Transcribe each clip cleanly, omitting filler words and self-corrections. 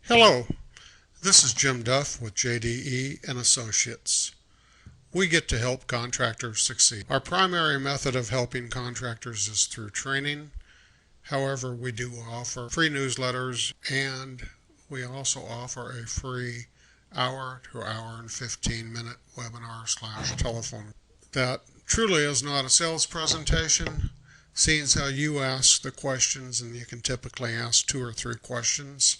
Hello, this is Jim Duff with JDE and Associates. We get to help contractors succeed. Our primary method of helping contractors is through training. However, we do offer free newsletters and we also offer a free hour to hour and 15-minute webinar/telephone. That truly is not a sales presentation. Seeing how you ask the questions, and you can typically ask 2 or 3 questions,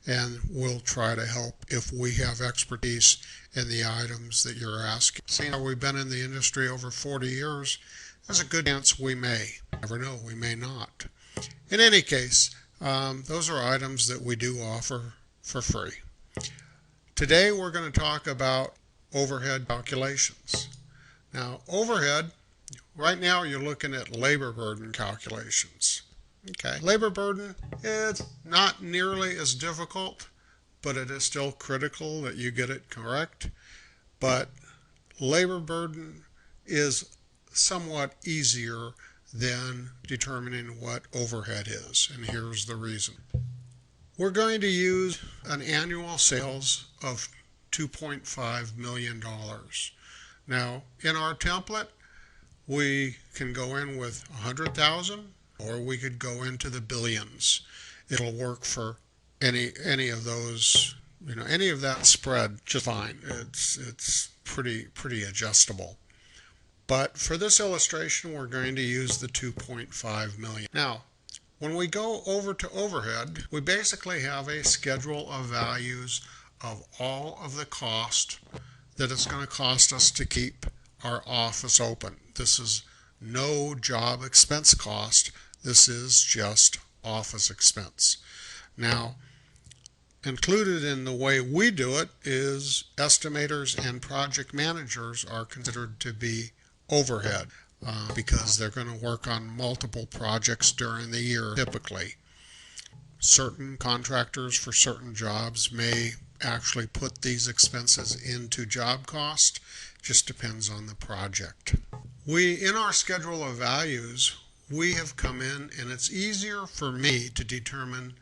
and we'll try to help if we have expertise in the items that you're asking. Seeing how we've been in the industry over 40 years, there's a good chance we may. Never know, we may not. In any case, those are items that we do offer for free. Today we're going to talk about overhead calculations. Now, overhead, right now you're looking at labor burden calculations. Okay, labor burden is not nearly as difficult, but it is still critical that you get it correct. But labor burden is somewhat easier than determining what overhead is, and here's the reason. We're going to use an annual sales of $2.5 million. Now, in our template, we can go in with 100,000, or we could go into the billions. It'll work for any of those, any of that spread just fine. It's pretty adjustable. But for this illustration, we're going to use the 2.5 million. Now, when we go over to overhead, we basically have a schedule of values of all of the cost that it's going to cost us to keep our office open. This is no job expense cost. This is just office expense. Now, included in the way we do it is estimators and project managers are considered to be overhead because they're going to work on multiple projects during the year typically. Certain contractors for certain jobs may actually put these expenses into job cost. Just depends on the project. In our schedule of values, we have come in, and it's easier for me to determine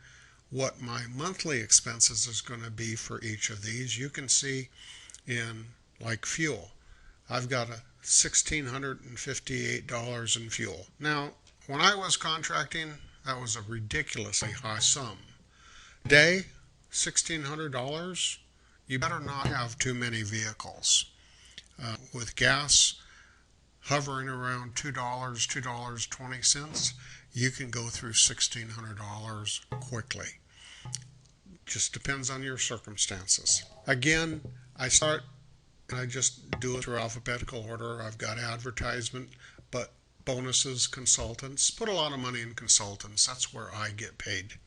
what my monthly expenses is going to be for each of these. You can see in like fuel, I've got $1,658 in fuel. Now, when I was contracting, that was a ridiculously high sum. Today, $1,600, you better not have too many vehicles. With gas hovering around $2, $2.20, you can go through $1,600 quickly. Just depends on your circumstances. Again, I just do it through alphabetical order. I've got advertisement, but bonuses, consultants, put a lot of money in consultants. That's where I get paid.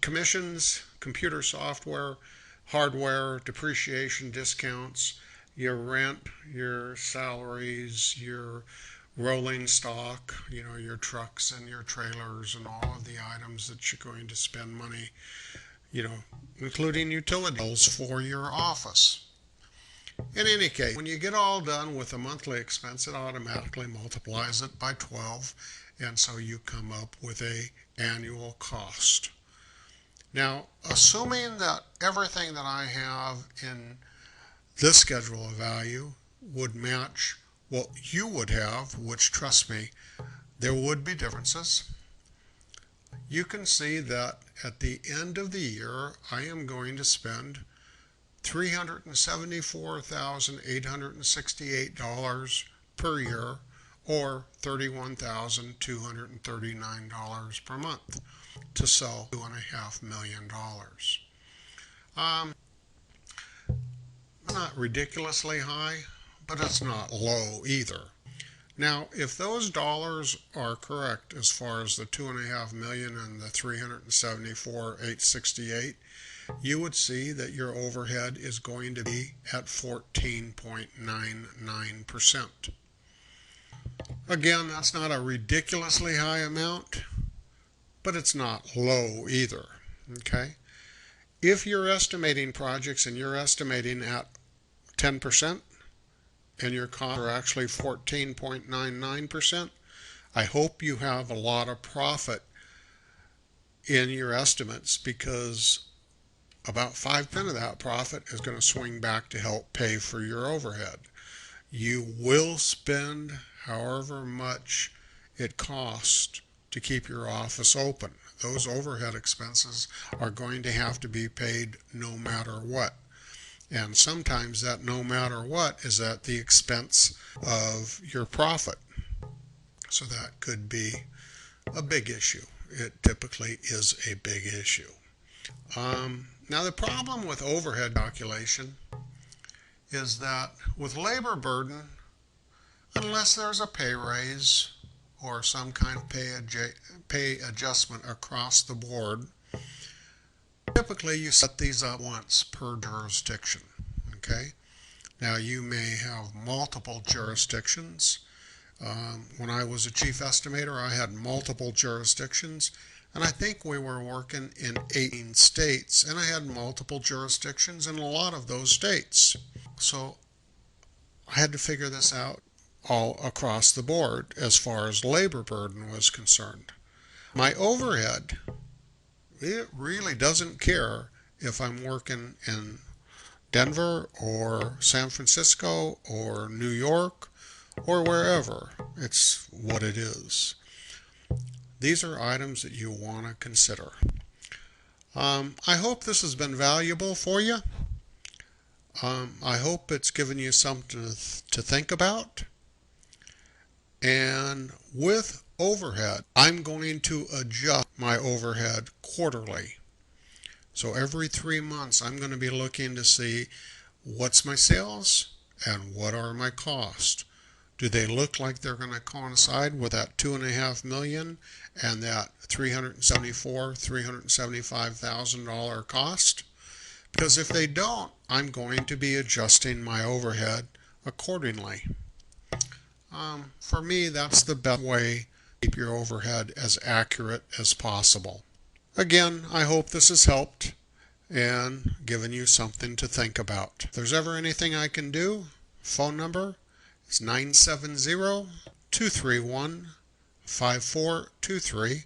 Commissions, computer software, hardware, depreciation, discounts, your rent, your salaries, your rolling stock, your trucks and your trailers and all of the items that you're going to spend money, including utility bills for your office. In any case, when you get all done with a monthly expense, it automatically multiplies it by 12, and so you come up with an annual cost. Now, assuming that everything that I have in this schedule of value would match what you would have, which, trust me, there would be differences. You can see that at the end of the year, I am going to spend $374,868 per year, or $31,239 per month, to sell $2.5 million. Not ridiculously high, but it's not low either. Now, if those dollars are correct as far as the $2.5 million and the $374,868, you would see that your overhead is going to be at 14.99%. Again, that's not a ridiculously high amount, but it's not low either. Okay? If you're estimating projects and you're estimating at 10%, and your costs are actually 14.99%, I hope you have a lot of profit in your estimates, because about 5% of that profit is going to swing back to help pay for your overhead. You will spend however much it costs to keep your office open. Those overhead expenses are going to have to be paid no matter what. And sometimes that no matter what is at the expense of your profit. So that could be a big issue. It typically is a big issue. Now the problem with overhead calculation is that with labor burden, unless there's a pay raise or some kind of pay adjustment across the board, typically you set these up once per jurisdiction. Okay? Now you may have multiple jurisdictions. When I was a chief estimator, I had multiple jurisdictions, and I think we were working in 18 states, and I had multiple jurisdictions in a lot of those states. So I had to figure this out all across the board as far as labor burden was concerned. My overhead, it really doesn't care if I'm working in Denver or San Francisco or New York or wherever. It's what it is. These are items that you want to consider. I hope this has been valuable for you. I hope it's given you something to think about. And with overhead, I'm going to adjust my overhead quarterly. So every 3 months, I'm going to be looking to see what's my sales and what are my costs. Do they look like they're going to coincide with that $2.5 million and that $375,000 cost? Because if they don't, I'm going to be adjusting my overhead accordingly. For me, that's the best way to keep your overhead as accurate as possible. Again, I hope this has helped and given you something to think about. If there's ever anything I can do, phone number is 970-231-5423.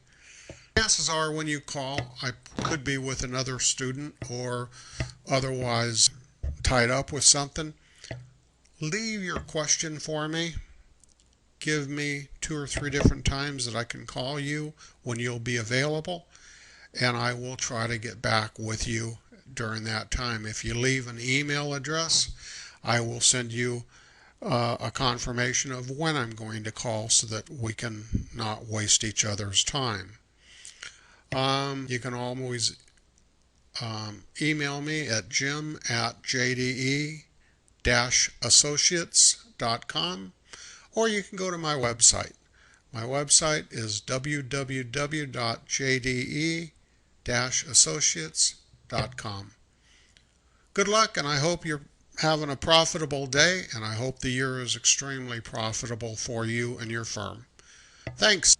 Chances are when you call, I could be with another student or otherwise tied up with something. Leave your question for me. Give me 2 or 3 different times that I can call you when you'll be available, and I will try to get back with you during that time. If you leave an email address, I will send you a confirmation of when I'm going to call so that we can not waste each other's time. You can always email me at jim@jde-associates.com, or you can go to my website. My website is www.jde-associates.com. Good luck, and I hope you're having a profitable day, and I hope the year is extremely profitable for you and your firm. Thanks.